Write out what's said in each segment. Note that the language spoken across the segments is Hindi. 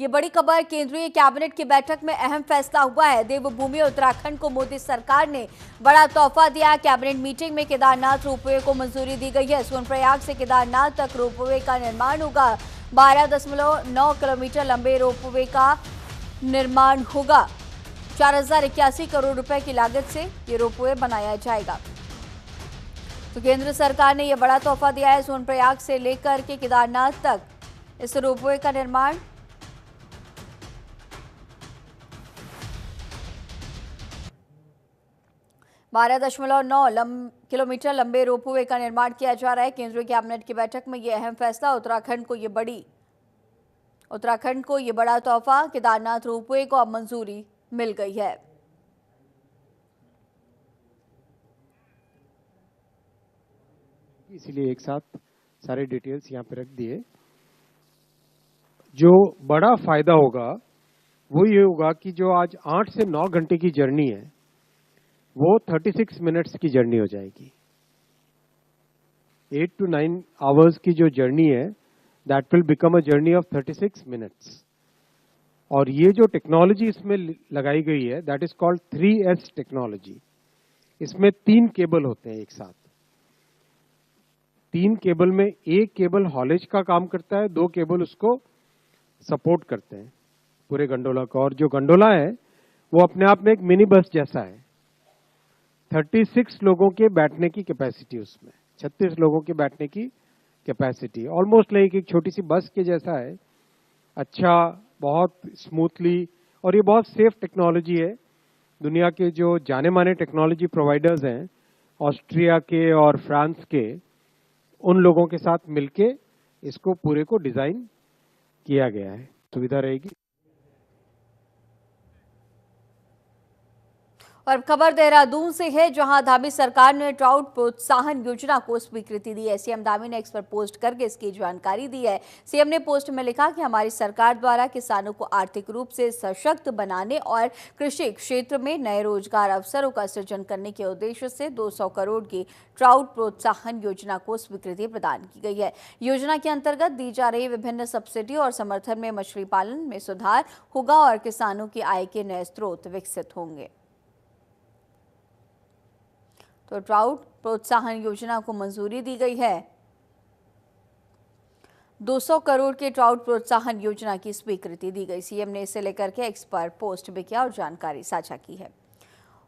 ये बड़ी खबर, केंद्रीय कैबिनेट की बैठक में अहम फैसला हुआ है। देवभूमि उत्तराखंड को मोदी सरकार ने बड़ा तोहफा दिया। कैबिनेट मीटिंग में केदारनाथ रोपवे को मंजूरी दी गई है। सोनप्रयाग से केदारनाथ तक रोपवे का निर्माण होगा। 12.9 किलोमीटर लंबे रोपवे का निर्माण होगा। 4081 करोड़ रुपए की लागत से ये रोपवे बनाया जाएगा। तो केंद्र सरकार ने यह बड़ा तोहफा दिया है। सोनप्रयाग से लेकर के केदारनाथ तक इस रोपवे का निर्माण 12.9 किलोमीटर लंबे रोपवे का निर्माण किया जा रहा है। केंद्रीय कैबिनेट की बैठक में यह अहम फैसला, उत्तराखंड को ये बड़ा तोहफा, केदारनाथ रोपवे को अब मंजूरी मिल गई है। इसीलिए एक साथ सारे डिटेल्स यहाँ पे रख दिए। जो बड़ा फायदा होगा वो ये होगा कि जो आज 8 से 9 घंटे की जर्नी है वो 36 मिनट्स की जर्नी हो जाएगी। 8 to 9 आवर्स की जो जर्नी है that will become a journey of 36 minutes. और ये जो टेक्नोलॉजी इसमें लगाई गई है that is called 3S technology. इसमें 3 केबल होते हैं एक साथ। 3 केबल में एक केबल हॉलेज का काम करता है, 2 केबल उसको सपोर्ट करते हैं पूरे गंडोला का। और जो गंडोला है वो अपने आप में एक मिनी बस जैसा है। 36 लोगों के बैठने की कैपेसिटी उसमें, 36 लोगों के बैठने की कैपेसिटी, ऑलमोस्ट लाइक एक छोटी सी बस के जैसा है। अच्छा, बहुत स्मूथली, और ये बहुत सेफ टेक्नोलॉजी है। दुनिया के जो जाने माने टेक्नोलॉजी प्रोवाइडर्स हैं ऑस्ट्रिया के और फ्रांस के, उन लोगों के साथ मिलके इसको पूरे को डिजाइन किया गया है। सुविधा रहेगी। और खबर देहरादून से है, जहां धामी सरकार ने ट्राउट प्रोत्साहन योजना को स्वीकृति दी है। सीएम धामी ने एक्स पर पोस्ट करके इसकी जानकारी दी है। सीएम ने पोस्ट में लिखा कि हमारी सरकार द्वारा किसानों को आर्थिक रूप से सशक्त बनाने और कृषि क्षेत्र में नए रोजगार अवसरों का सृजन करने के उद्देश्य से 200 करोड़ की ट्राउट प्रोत्साहन योजना को स्वीकृति प्रदान की गई है। योजना के अंतर्गत दी जा रही विभिन्न सब्सिडी और समर्थन में मछली पालन में सुधार होगा और किसानों की आय के नए स्रोत विकसित होंगे। तो ट्राउट प्रोत्साहन योजना को मंजूरी दी गई है। 200 करोड़ के ट्राउट प्रोत्साहन योजना की स्वीकृति दी गई। सीएम ने इसे लेकर के एक्स पर पोस्ट भी किया और जानकारी साझा की है।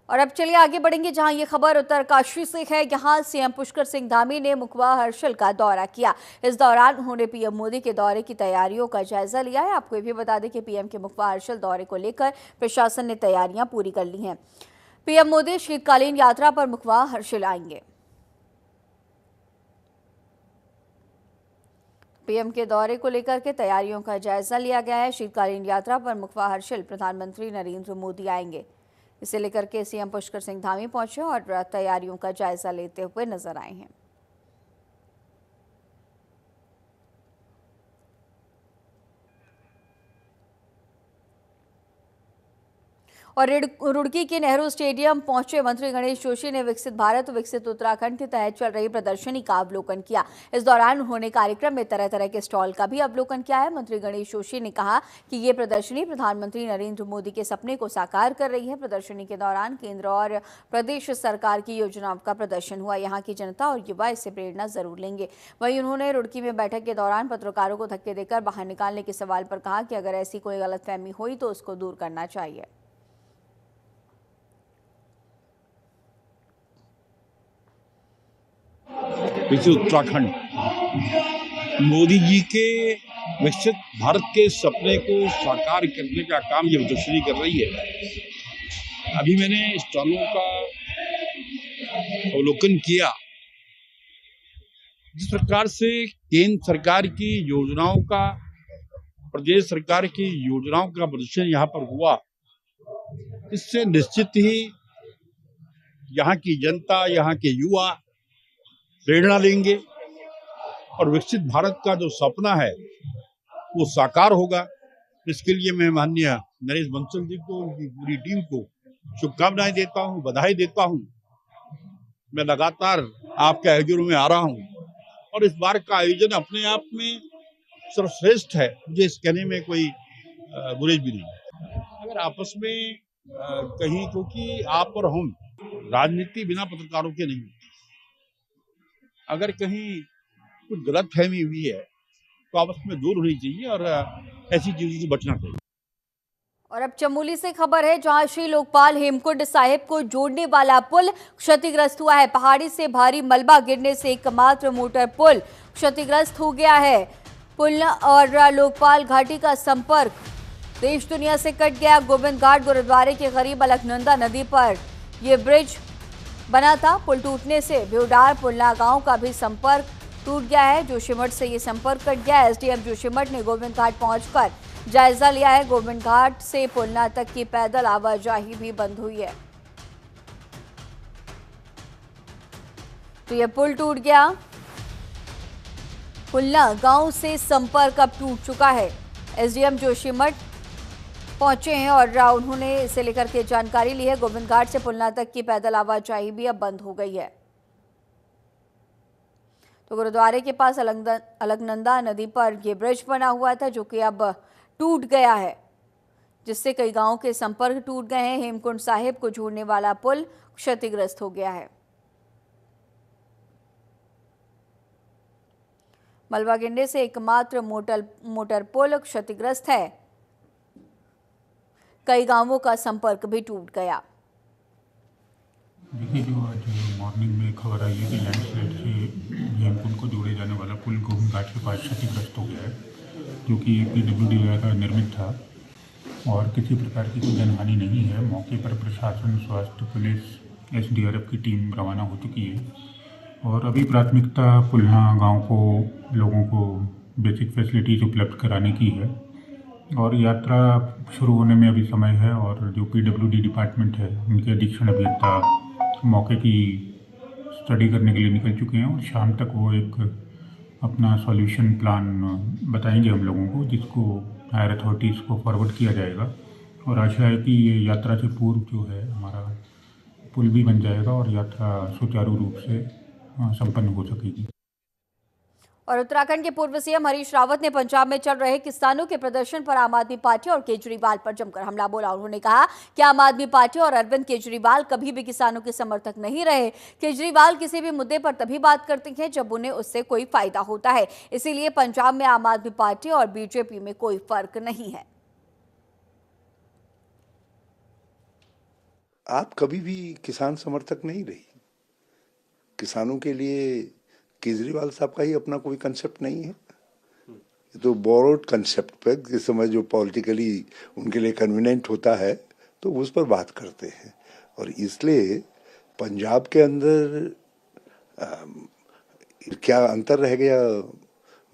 और अब चलिए आगे बढ़ेंगे, जहां ये खबर उत्तरकाशी से है। यहां सीएम पुष्कर सिंह धामी ने मुखवा हर्षिल का दौरा किया। इस दौरान उन्होंने पीएम मोदी के दौरे की तैयारियों का जायजा लिया है। आपको ये भी बता दें कि पीएम के मुखवा हर्षिल दौरे को लेकर प्रशासन ने तैयारियां पूरी कर ली हैं। पीएम मोदी शीतकालीन यात्रा पर मुखवा हर्षिल आएंगे। पीएम के दौरे को लेकर के तैयारियों का जायजा लिया गया है। शीतकालीन यात्रा पर मुखवा हर्षिल प्रधानमंत्री नरेंद्र मोदी आएंगे। इसे लेकर के सीएम पुष्कर सिंह धामी पहुंचे और तैयारियों का जायजा लेते हुए नजर आए हैं। और रुड़की के नेहरू स्टेडियम पहुंचे मंत्री गणेश जोशी ने विकसित भारत विकसित उत्तराखंड के तहत चल रही प्रदर्शनी का अवलोकन किया। इस दौरान उन्होंने कार्यक्रम में तरह तरह के स्टॉल का भी अवलोकन किया है। मंत्री गणेश जोशी ने कहा कि ये प्रदर्शनी प्रधानमंत्री नरेंद्र मोदी के सपने को साकार कर रही है। प्रदर्शनी के दौरान केंद्र और प्रदेश सरकार की योजनाओं का प्रदर्शन हुआ। यहाँ की जनता और युवा इससे प्रेरणा जरूर लेंगे। वहीं उन्होंने रुड़की में बैठक के दौरान पत्रकारों को धक्के देकर बाहर निकालने के सवाल पर कहा कि अगर ऐसी कोई गलतफहमी हुई तो उसको दूर करना चाहिए। विकसित उत्तराखंड, मोदी जी के विकसित भारत के सपने को साकार करने का काम ये प्रदर्शनी कर रही है। अभी मैंने स्टॉलों का अवलोकन किया। जिस प्रकार से केंद्र सरकार की योजनाओं का, प्रदेश सरकार की योजनाओं का प्रदर्शन यहाँ पर हुआ, इससे निश्चित ही यहाँ की जनता, यहाँ के युवा प्रेरणा लेंगे और विकसित भारत का जो सपना है वो साकार होगा। इसके लिए मैं माननीय नरेश बंसल जी को, उनकी पूरी टीम को शुभकामनाएं देता हूं, बधाई देता हूं। मैं लगातार आपके आयोजनों में आ रहा हूं और इस बार का आयोजन अपने आप में सर्वश्रेष्ठ है। मुझे इस कहने में कोई गुरेज भी नहीं। अगर आपस में कहीं, क्योंकि आप और हम, राजनीति बिना पत्रकारों के नहीं होती। अगर कहीं कुछ गलतफहमी हुई है तो आपस में दूर होनी चाहिए और ऐसी चीजों से बचना चाहिए। और अब चमोली से खबर है, जहां श्री लोकपाल हेमकुंड साहिब को जोड़ने वाला पुल क्षतिग्रस्त हुआ है। पहाड़ी से भारी मलबा गिरने से एकमात्र मोटर पुल क्षतिग्रस्त हो गया है। पुल और लोकपाल घाटी का संपर्क देश दुनिया से कट गया। गोविंद घाट गुरुद्वारे के करीब अलकनंदा नदी पर यह ब्रिज बना था। पुल टूटने से भ्योडार पुलना गांव का भी संपर्क टूट गया है। जोशीमठ से ये संपर्क कट गया। एसडीएम जोशीमठ ने गोविंद घाट पहुंचकर जायजा लिया है। गोविंद घाट से पुलना तक की पैदल आवाजाही भी बंद हुई है। तो यह पुल टूट गया। पुलना गांव से संपर्क अब टूट चुका है। एसडीएम जोशीमठ पहुंचे हैं और उन्होंने इसे लेकर के जानकारी ली है। गोविंद घाट से पुलना तक की पैदल आवाजाही भी अब बंद हो गई है। तो गुरुद्वारे के पास अलकनंदा नदी पर यह ब्रिज बना हुआ था, जो कि अब टूट गया है, जिससे कई गांवों के संपर्क टूट गए हैं। हेमकुंड साहिब को जोड़ने वाला पुल क्षतिग्रस्त हो गया है। मलबा गिरने से एकमात्र मोटर पुल क्षतिग्रस्त है। कई गांवों का संपर्क भी टूट गया। देखिए, जो आज मॉर्निंग में खबर आई है कि लैंडस्लाइड से हेमकुंड को जोड़े जाने वाला पुल गोविंद घाट के पास क्षतिग्रस्त हो गया है, जो कि पीडब्ल्यूडी द्वारा निर्मित था और किसी प्रकार की कोई जनहानि नहीं है। मौके पर प्रशासन, स्वास्थ्य, पुलिस, एसडीआरएफ की टीम रवाना हो चुकी है और अभी प्राथमिकता पुलना गांव को लोगों को बेसिक फैसिलिटीज़ उपलब्ध कराने की है और यात्रा शुरू होने में अभी समय है। और जो पीडब्ल्यूडी डिपार्टमेंट है, उनके अधीक्षण अभियंता मौके की स्टडी करने के लिए निकल चुके हैं और शाम तक वो एक अपना सॉल्यूशन प्लान बताएंगे हम लोगों को, जिसको हायर अथॉरिटीज़ को फॉरवर्ड किया जाएगा। और आशा है कि ये यात्रा से पूर्व जो है हमारा पुल भी बन जाएगा और यात्रा सुचारू रूप से संपन्न हो सकेगी। और उत्तराखंड के पूर्व सीएम हरीश रावत ने पंजाब में चल रहे किसानों के प्रदर्शन पर आम आदमी पार्टी और केजरीवाल पर जमकर हमला बोला। उन्होंने कहा कि आम आदमी पार्टी और अरविंद केजरीवाल कभी भी किसानों के समर्थक नहीं रहे। केजरीवाल किसी भी मुद्दे पर तभी बात करते हैं जब उन्हें उससे कोई फायदा होता है। इसीलिए पंजाब में आम आदमी पार्टी और बीजेपी में कोई फर्क नहीं है। आप कभी भी किसान समर्थक नहीं रही। किसानों के लिए केजरीवाल साहब का ही अपना कोई कंसेप्ट नहीं है। ये तो बोरोड कंसेप्ट पे जिस समय जो पॉलिटिकली उनके लिए कन्वीनियंट होता है तो उस पर बात करते हैं। और इसलिए पंजाब के अंदर क्या अंतर रह गया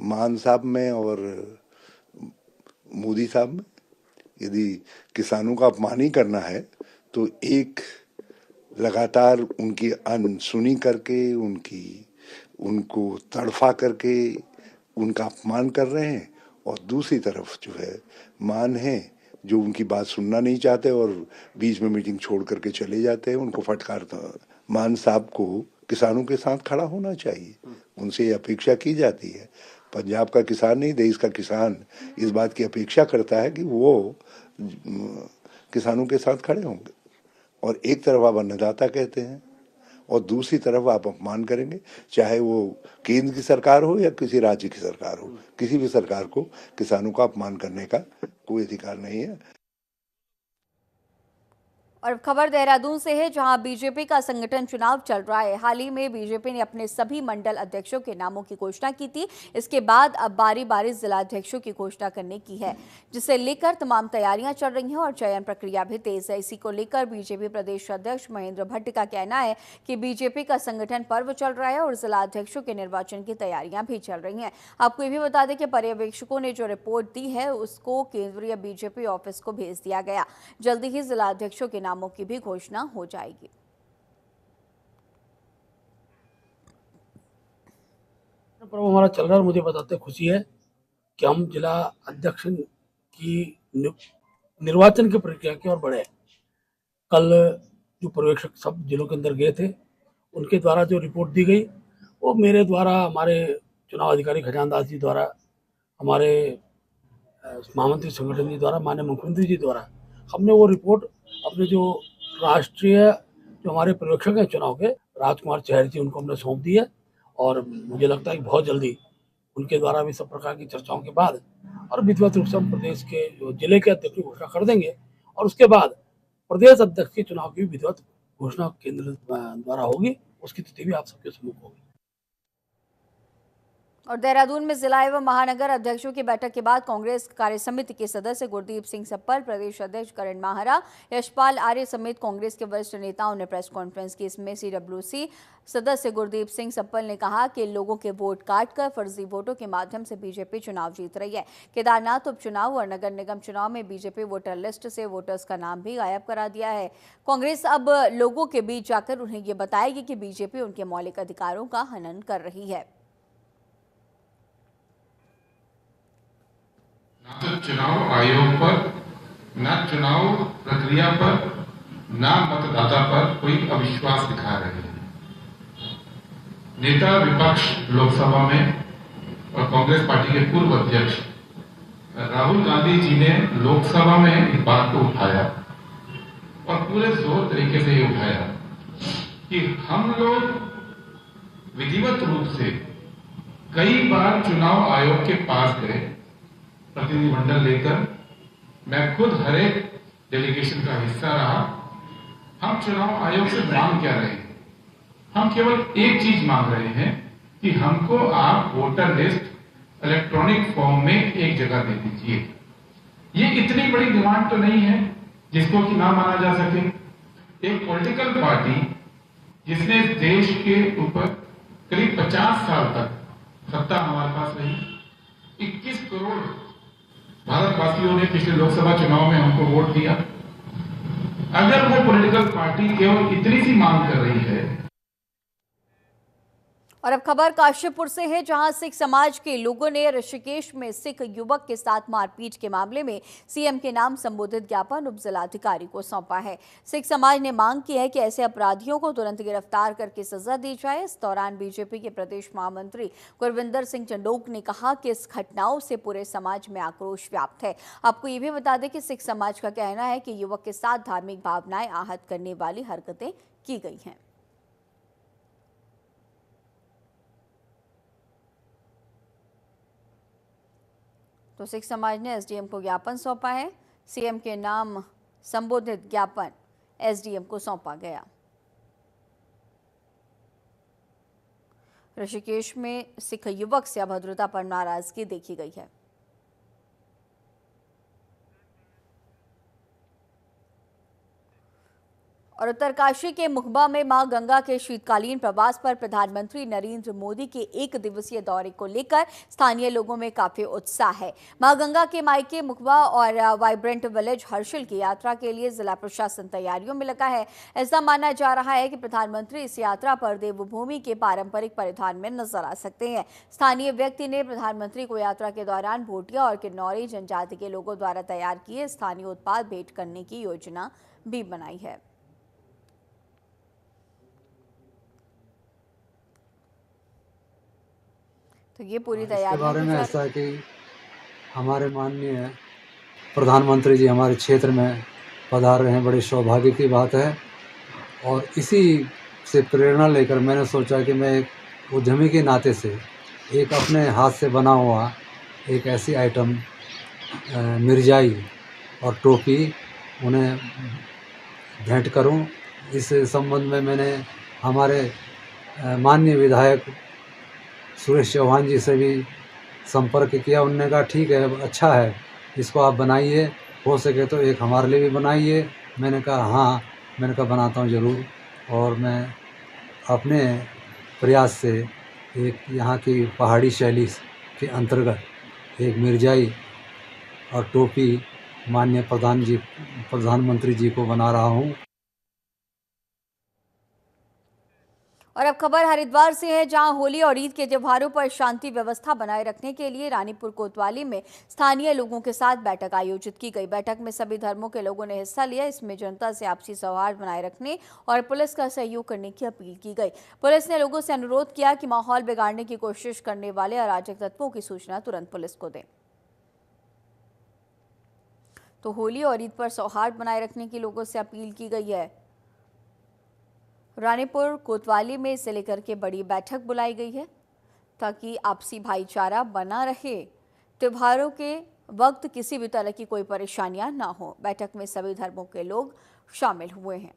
मान साहब में और मोदी साहब में? यदि किसानों का अपमान ही करना है तो एक लगातार उनकी अनसुनी करके उनको तड़फा करके उनका अपमान कर रहे हैं, और दूसरी तरफ जो है मान है जो उनकी बात सुनना नहीं चाहते और बीच में मीटिंग छोड़ करके चले जाते हैं। उनको फटकारता। मान साहब को किसानों के साथ खड़ा होना चाहिए, उनसे अपेक्षा की जाती है। पंजाब का किसान नहीं, देश का किसान इस बात की अपेक्षा करता है कि वो किसानों के साथ खड़े होंगे। और एक तरफ आप अन्नदाता कहते हैं और दूसरी तरफ आप अपमान करेंगे, चाहे वो केंद्र की सरकार हो या किसी राज्य की सरकार हो। किसी भी सरकार को किसानों का अपमान करने का कोई अधिकार नहीं है। और खबर देहरादून से है, जहां बीजेपी का संगठन चुनाव चल रहा है। हाल ही में बीजेपी ने अपने सभी मंडल अध्यक्षों के नामों की घोषणा की थी। इसके बाद अब बारी बारी जिला अध्यक्षों की घोषणा करने की है, जिसे लेकर तमाम तैयारियां चल रही हैं और चयन प्रक्रिया भी तेज है। इसी को लेकर बीजेपी प्रदेश अध्यक्ष महेंद्र भट्ट का कहना है कि बीजेपी का संगठन पर्व चल रहा है और जिला अध्यक्षों के निर्वाचन की तैयारियां भी चल रही हैं। आपको ये भी बता दें कि पर्यवेक्षकों ने जो रिपोर्ट दी है उसको केंद्रीय बीजेपी ऑफिस को भेज दिया गया। जल्दी ही जिला अध्यक्षों के नामों की भी घोषणा हो जाएगी। पर्व हमारा चल रहा है और मुझे बताते खुशी है कि हम जिला अध्यक्ष की निर्वाचन की प्रक्रिया की ओर बढ़े। कल जो पर्यवेक्षक सब जिलों के अंदर गए थे, उनके द्वारा जो रिपोर्ट दी गई वो मेरे द्वारा, हमारे चुनाव अधिकारी खजानदास जी द्वारा, हमारे महामंत्री संगठन जी द्वारा, माननीय मुख्यमंत्री जी द्वारा हमने वो रिपोर्ट अपने जो राष्ट्रीय जो हमारे पर्यवेक्षक हैं चुनाव के, राजकुमार चहर जी, उनको हमने सौंप दी है। और मुझे लगता है कि बहुत जल्दी उनके द्वारा भी सब प्रकार की चर्चाओं के बाद और विधिवत रूप से हम प्रदेश के जो जिले के अध्यक्ष की घोषणा कर देंगे, और उसके बाद प्रदेश अध्यक्ष के चुनाव की विधिवत घोषणा केंद्र द्वारा होगी। उसकी तिथि भी आप सबके सम्मुख होगी। और देहरादून में जिला एवं महानगर अध्यक्षों की बैठक के बाद कांग्रेस कार्य समिति के सदस्य गुरदीप सिंह सप्पल, प्रदेश अध्यक्ष करण माहरा, यशपाल आर्य समेत कांग्रेस के वरिष्ठ नेताओं ने प्रेस कॉन्फ्रेंस की। इसमें सीडब्ल्यूसी सदस्य गुरदीप सिंह सप्पल ने कहा कि लोगों के वोट काटकर फर्जी वोटों के माध्यम से बीजेपी चुनाव जीत रही है। केदारनाथ उपचुनाव और नगर निगम चुनाव में बीजेपी वोटर लिस्ट से वोटर्स का नाम भी गायब करा दिया है। कांग्रेस अब लोगों के बीच जाकर उन्हें ये बताएगी कि बीजेपी उनके मौलिक अधिकारों का हनन कर रही है। ना तो चुनाव आयोग पर, ना चुनाव प्रक्रिया पर, ना मतदाता पर कोई अविश्वास दिखा रहे हैं। नेता विपक्ष लोकसभा में और कांग्रेस पार्टी के पूर्व अध्यक्ष राहुल गांधी जी ने लोकसभा में इस बात को उठाया और पूरे जोर तरीके से ये उठाया कि हम लोग विधिवत रूप से कई बार चुनाव आयोग के पास गए, प्रतिनिधिमंडल लेकर, मैं खुद हर एक डेलीगेशन का हिस्सा रहा। हम चुनाव आयोग से मांग क्या रहे हैं? हम केवल एक चीज मांग रहे हैं कि हमको आप वोटर लिस्ट इलेक्ट्रॉनिक फॉर्म में एक जगह दे दीजिए। ये इतनी बड़ी डिमांड तो नहीं है जिसको कि ना माना जा सके। एक पॉलिटिकल पार्टी जिसने देश के ऊपर करीब 50 साल तक सत्ता हमारे पास रही, 21 करोड़ भारतवासियों ने पिछले लोकसभा चुनाव में हमको वोट दिया। अगर वो पॉलिटिकल पार्टी केवल इतनी सी मांग कर रही है। और अब खबर काशीपुर से है, जहां सिख समाज के लोगों ने ऋषिकेश में सिख युवक के साथ मारपीट के मामले में सीएम के नाम संबोधित ज्ञापन उप जिलाधिकारी को सौंपा है। सिख समाज ने मांग की है कि ऐसे अपराधियों को तुरंत गिरफ्तार करके सजा दी जाए। इस दौरान बीजेपी के प्रदेश महामंत्री गुरविंदर सिंह चंडोक ने कहा कि इस घटनाओं से पूरे समाज में आक्रोश व्याप्त है। आपको ये भी बता दें कि सिख समाज का कहना है कि युवक के साथ धार्मिक भावनाएं आहत करने वाली हरकतें की गई हैं। तो सिख समाज ने एसडीएम को ज्ञापन सौंपा है। सीएम के नाम संबोधित ज्ञापन एसडीएम को सौंपा गया। ऋषिकेश में सिख युवक से अभद्रता पर नाराजगी देखी गई है। और उत्तरकाशी के मुखबा में मां गंगा के शीतकालीन प्रवास पर प्रधानमंत्री नरेंद्र मोदी के 1 दिवसीय दौरे को लेकर स्थानीय लोगों में काफी उत्साह है। मां गंगा के मायके मुखबा और वाइब्रेंट विलेज हर्षिल की यात्रा के लिए जिला प्रशासन तैयारियों में लगा है। ऐसा माना जा रहा है कि प्रधानमंत्री इस यात्रा पर देवभूमि के पारंपरिक परिधान में नजर आ सकते हैं। स्थानीय व्यक्ति ने प्रधानमंत्री को यात्रा के दौरान भोटिया और किन्नौरी जनजाति के लोगों द्वारा तैयार किए स्थानीय उत्पाद भेंट करने की योजना भी बनाई है। तो ये पूरी तैयारी इसके बारे में ऐसा है कि हमारे माननीय प्रधानमंत्री जी हमारे क्षेत्र में पधार रहे हैं, बड़ी सौभाग्य की बात है। और इसी से प्रेरणा लेकर मैंने सोचा कि मैं एक उद्यमी के नाते से एक अपने हाथ से बना हुआ एक ऐसी आइटम मिर्जाई और टोपी उन्हें भेंट करूं। इस संबंध में मैंने हमारे माननीय विधायक सुरेश चौहान जी से भी संपर्क किया। उन्होंने कहा ठीक है, अच्छा है, इसको आप बनाइए, हो सके तो एक हमारे लिए भी बनाइए। मैंने कहा हाँ, मैंने कहा बनाता हूँ ज़रूर। और मैं अपने प्रयास से एक यहाँ की पहाड़ी शैली के अंतर्गत एक मिर्जाई और टोपी माननीय प्रधानमंत्री जी को बना रहा हूँ। और अब खबर हरिद्वार से है, जहां होली और ईद के त्योहारों पर शांति व्यवस्था बनाए रखने के लिए रानीपुर कोतवाली में स्थानीय लोगों के साथ बैठक आयोजित की गई। बैठक में सभी धर्मों के लोगों ने हिस्सा लिया। इसमें जनता से आपसी सौहार्द बनाए रखने और पुलिस का सहयोग करने की अपील की गई। पुलिस ने लोगों से अनुरोध किया कि माहौल बिगाड़ने की कोशिश करने वाले अराजक तत्वों की सूचना तुरंत पुलिस को दें। तो होली और ईद पर सौहार्द बनाए रखने की लोगों से अपील की गई है। रानीपुर कोतवाली में इसे लेकर के बड़ी बैठक बुलाई गई है ताकि आपसी भाईचारा बना रहे, त्योहारों के वक्त किसी भी तरह की कोई परेशानियां ना हो। बैठक में सभी धर्मों के लोग शामिल हुए हैं।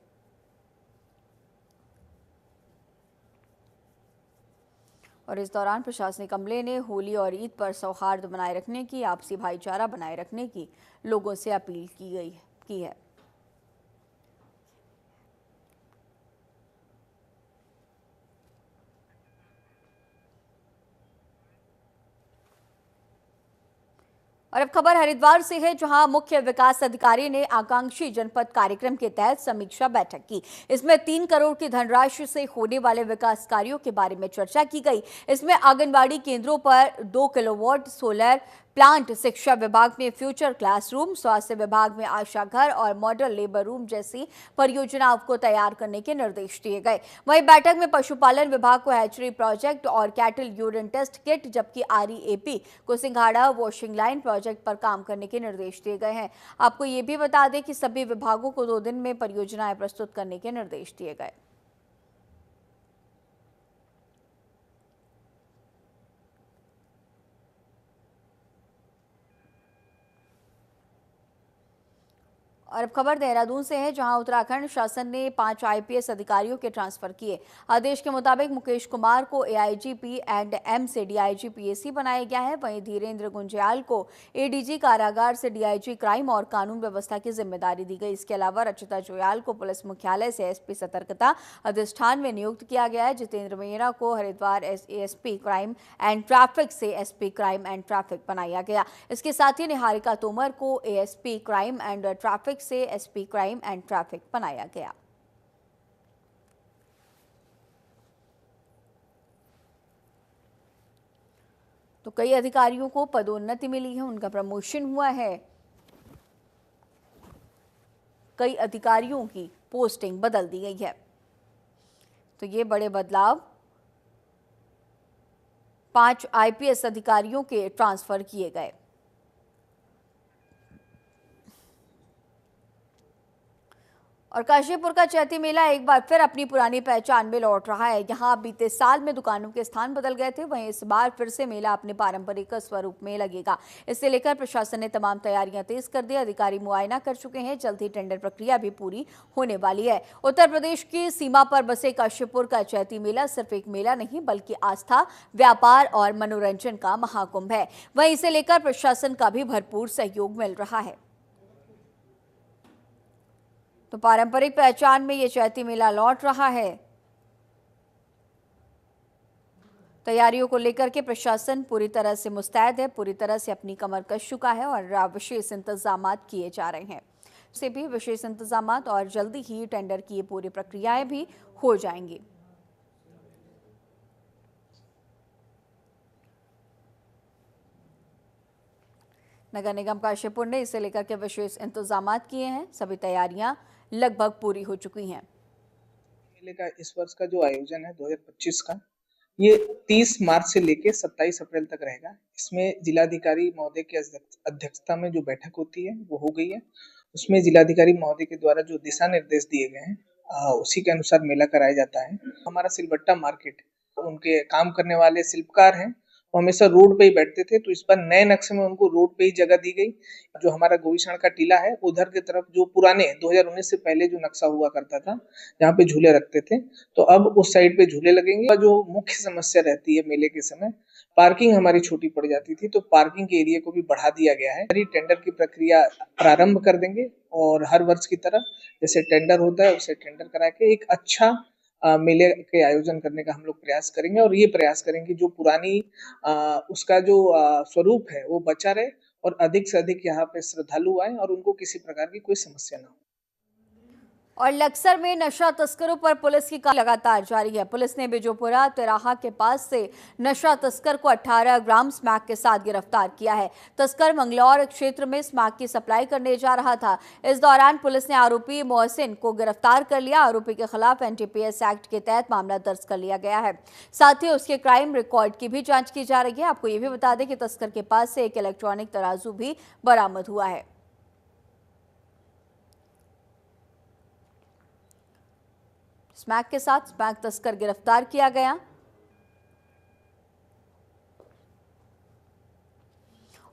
और इस दौरान प्रशासनिक अमले ने होली और ईद पर सौहार्द बनाए रखने की, आपसी भाईचारा बनाए रखने की लोगों से अपील की है। और अब खबर हरिद्वार से है, जहां मुख्य विकास अधिकारी ने आकांक्षी जनपद कार्यक्रम के तहत समीक्षा बैठक की। इसमें 3 करोड़ की धनराशि से होने वाले विकास कार्यों के बारे में चर्चा की गई। इसमें आंगनबाड़ी केंद्रों पर 2 किलोवाट सोलर प्लांट, शिक्षा विभाग में फ्यूचर क्लासरूम, स्वास्थ्य विभाग में आशा घर और मॉडल लेबर रूम जैसी परियोजनाओं को तैयार करने के निर्देश दिए गए। वहीं बैठक में पशुपालन विभाग को हैचरी प्रोजेक्ट और कैटल यूरिन टेस्ट किट, जबकि REAP को सिंघाड़ा वॉशिंग लाइन प्रोजेक्ट पर काम करने के निर्देश दिए गए हैं। आपको ये भी बता दें कि सभी विभागों को 2 दिन में परियोजनाएं प्रस्तुत करने के निर्देश दिए गए। और अब खबर देहरादून से है, जहां उत्तराखंड शासन ने 5 IPS अधिकारियों के ट्रांसफर किए। आदेश के मुताबिक मुकेश कुमार को AIGP एंड M से DIG PAC बनाया गया है। वहीं धीरेन्द्र गुंजयाल को ADG कारागार से DIG क्राइम और कानून व्यवस्था की जिम्मेदारी दी गई। इसके अलावा रचिता जोयाल को पुलिस मुख्यालय से SP सतर्कता अधिष्ठान में नियुक्त किया गया है। जितेंद्र मेहरा को Haridwar ASP crime and traffic से SP क्राइम एंड ट्रैफिक बनाया गया। इसके साथ ही निहारिका तोमर को ASP क्राइम एंड ट्रैफिक से SP क्राइम एंड ट्रैफिक बनाया गया। तो कई अधिकारियों को पदोन्नति मिली है, उनका प्रमोशन हुआ है। कई अधिकारियों की पोस्टिंग बदल दी गई है। तो ये बड़े बदलाव, 5 IPS अधिकारियों के ट्रांसफर किए गए। और काशीपुर का चैती मेला एक बार फिर अपनी पुरानी पहचान में लौट रहा है। यहाँ बीते साल में दुकानों के स्थान बदल गए थे, वहीं इस बार फिर से मेला अपने पारंपरिक स्वरूप में लगेगा। इससे लेकर प्रशासन ने तमाम तैयारियां तेज कर दी। अधिकारी मुआयना कर चुके हैं, जल्द ही टेंडर प्रक्रिया भी पूरी होने वाली है। उत्तर प्रदेश की सीमा पर बसे काशीपुर का चैती मेला सिर्फ एक मेला नहीं, बल्कि आस्था, व्यापार और मनोरंजन का महाकुंभ है। वहीं इसे लेकर प्रशासन का भी भरपूर सहयोग मिल रहा है। तो पारंपरिक पहचान में ये चैती मेला लौट रहा है। तैयारियों को लेकर के प्रशासन पूरी तरह से मुस्तैद है, पूरी तरह से अपनी कमर कस चुका है और विशेष इंतजाम किए जा रहे हैं। से भी विशेष इंतजाम और जल्दी ही टेंडर की ये पूरी प्रक्रियाएं भी हो जाएंगी। नगर निगम काशीपुर ने इसे लेकर के विशेष इंतजाम किए हैं। सभी तैयारियां लगभग पूरी हो चुकी हैं। मेले का इस वर्ष का जो आयोजन है 2025 का, ये 30 मार्च से लेके 27 अप्रैल तक रहेगा। इसमें जिलाधिकारी महोदय की अध्यक्षता में जो बैठक होती है वो हो गई है। उसमें जिलाधिकारी महोदय के द्वारा जो दिशा निर्देश दिए गए हैं उसी के अनुसार मेला कराया जाता है। हमारा सिलबट्टा मार्केट, उनके काम करने वाले शिल्पकार हैं, वो हमेशा रोड पे ही बैठते थे, तो इस बार नए नक्शे में उनको रोड पे ही जगह दी गई। जो हमारा गोविशण का टीला है उधर की तरफ जो पुराने 2019 से पहले जो नक्शा हुआ करता था जहाँ पे झूले रखते थे, तो अब उस साइड पे झूले लगेंगे। जो मुख्य समस्या रहती है मेले के समय, पार्किंग हमारी छोटी पड़ जाती थी, तो पार्किंग के एरिया को भी बढ़ा दिया गया है। टेंडर की प्रक्रिया प्रारंभ कर देंगे और हर वर्ष की तरह जैसे टेंडर होता है उसे टेंडर करा के एक अच्छा मेले के आयोजन करने का हम लोग प्रयास करेंगे। और ये प्रयास करेंगे जो पुरानी उसका जो स्वरूप है वो बचा रहे और अधिक से अधिक यहाँ पे श्रद्धालु आए और उनको किसी प्रकार की कोई समस्या ना हो। और लक्सर में नशा तस्करों पर पुलिस की कार्रवाई लगातार जारी है। पुलिस ने बिजोपुरा तिराहा के पास से नशा तस्कर को 18 ग्राम स्मैक के साथ गिरफ्तार किया है। तस्कर मंगलौर क्षेत्र में स्मैक की सप्लाई करने जा रहा था। इस दौरान पुलिस ने आरोपी मोहसिन को गिरफ्तार कर लिया। आरोपी के खिलाफ NDPS एक्ट के तहत मामला दर्ज कर लिया गया है। साथ ही उसके क्राइम रिकॉर्ड की भी जाँच की जा रही है। आपको ये भी बता दें कि तस्कर के पास से एक इलेक्ट्रॉनिक तराजू भी बरामद हुआ है। स्मैक के साथ स्मैक तस्कर गिरफ्तार किया गया।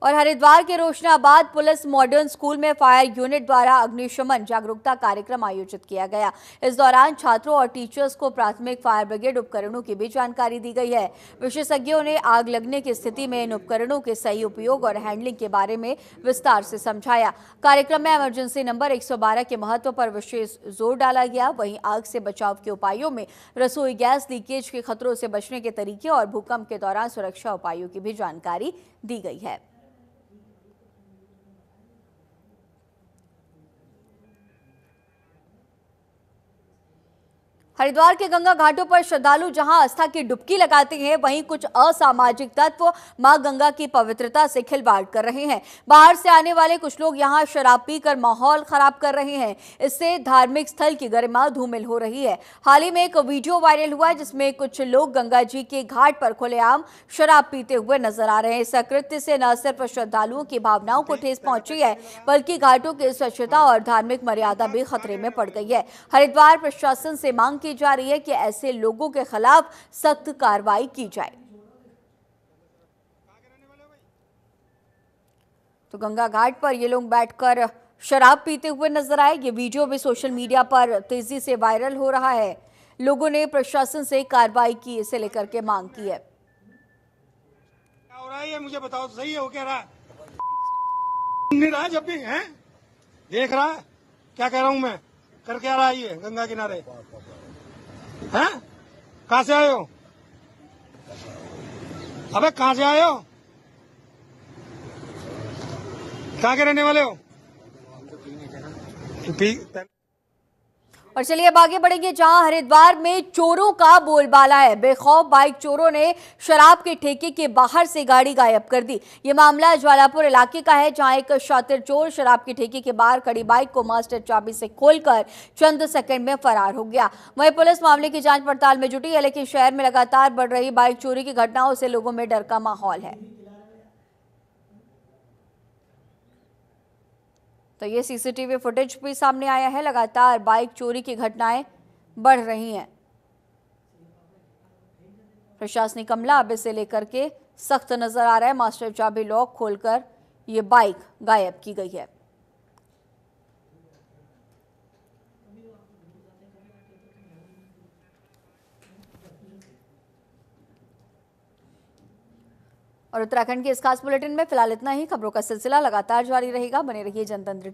और हरिद्वार के रोशनाबाद पुलिस मॉडर्न स्कूल में फायर यूनिट द्वारा अग्निशमन जागरूकता कार्यक्रम आयोजित किया गया। इस दौरान छात्रों और टीचर्स को प्राथमिक फायर ब्रिगेड उपकरणों की भी जानकारी दी गई है। विशेषज्ञों ने आग लगने की स्थिति में इन उपकरणों के सही उपयोग और हैंडलिंग के बारे में विस्तार से समझाया। कार्यक्रम में इमरजेंसी नंबर 112 के महत्व पर विशेष जोर डाला गया। वहीं आग से बचाव के उपायों में रसोई गैस लीकेज के खतरों से बचने के तरीके और भूकंप के दौरान सुरक्षा उपायों की भी जानकारी दी गई है। हरिद्वार के गंगा घाटों पर श्रद्धालु जहां आस्था की डुबकी लगाते हैं, वहीं कुछ असामाजिक तत्व मां गंगा की पवित्रता से खिलवाड़ कर रहे हैं। बाहर से आने वाले कुछ लोग यहां शराब पीकर माहौल खराब कर रहे हैं। इससे धार्मिक स्थल की गरिमा धूमिल हो रही है। हाल ही में एक वीडियो वायरल हुआ जिसमें कुछ लोग गंगा जी के घाट पर खुलेआम शराब पीते हुए नजर आ रहे हैं। इस कृत्य से न सिर्फ श्रद्धालुओं की भावनाओं को ठेस पहुंची है, बल्कि घाटों की स्वच्छता और धार्मिक मर्यादा भी खतरे में पड़ गई है। हरिद्वार प्रशासन से मांग की जा रही है कि ऐसे लोगों के खिलाफ सख्त कार्रवाई की जाए। तो गंगा घाट पर ये लोग बैठकर शराब पीते हुए नजर आए। ये वीडियो भी सोशल मीडिया पर तेजी से वायरल हो रहा है। लोगों ने प्रशासन से कार्रवाई की, इसे लेकर के मांग की है। क्या हो रहा है ये मुझे बताओ, सही है? हो क्या रहा है? नहीं रहा जब भी है, देख रहा है क्या कह रहा हूं मैं, कर क्या रहा है ये गंगा किनारे? हैं? कहां से आए हो? अबे कहां से आए हो? कहां के रहने वाले हो? और चलिए अब आगे बढ़ेंगे, जहां हरिद्वार में चोरों का बोलबाला है। बेखौफ बाइक चोरों ने शराब के ठेके के बाहर से गाड़ी गायब कर दी। ये मामला ज्वालापुर इलाके का है, जहां एक शातिर चोर शराब के ठेके के बाहर खड़ी बाइक को मास्टर चाबी से खोलकर चंद सेकंड में फरार हो गया। वहीं पुलिस मामले की जांच पड़ताल में जुटी है, लेकिन शहर में लगातार बढ़ रही बाइक चोरी की घटनाओं से लोगों में डर का माहौल है। तो ये सीसीटीवी फुटेज भी सामने आया है। लगातार बाइक चोरी की घटनाएं बढ़ रही हैं। प्रशासनिक अमला अब इसे लेकर के सख्त नजर आ रहा है। मास्टर चाबी लॉक खोलकर ये बाइक गायब की गई है। और उत्तराखंड के इस खास बुलेटिन में फिलहाल इतना ही। खबरों का सिलसिला लगातार जारी रहेगा। बने रहिए जनतंत्र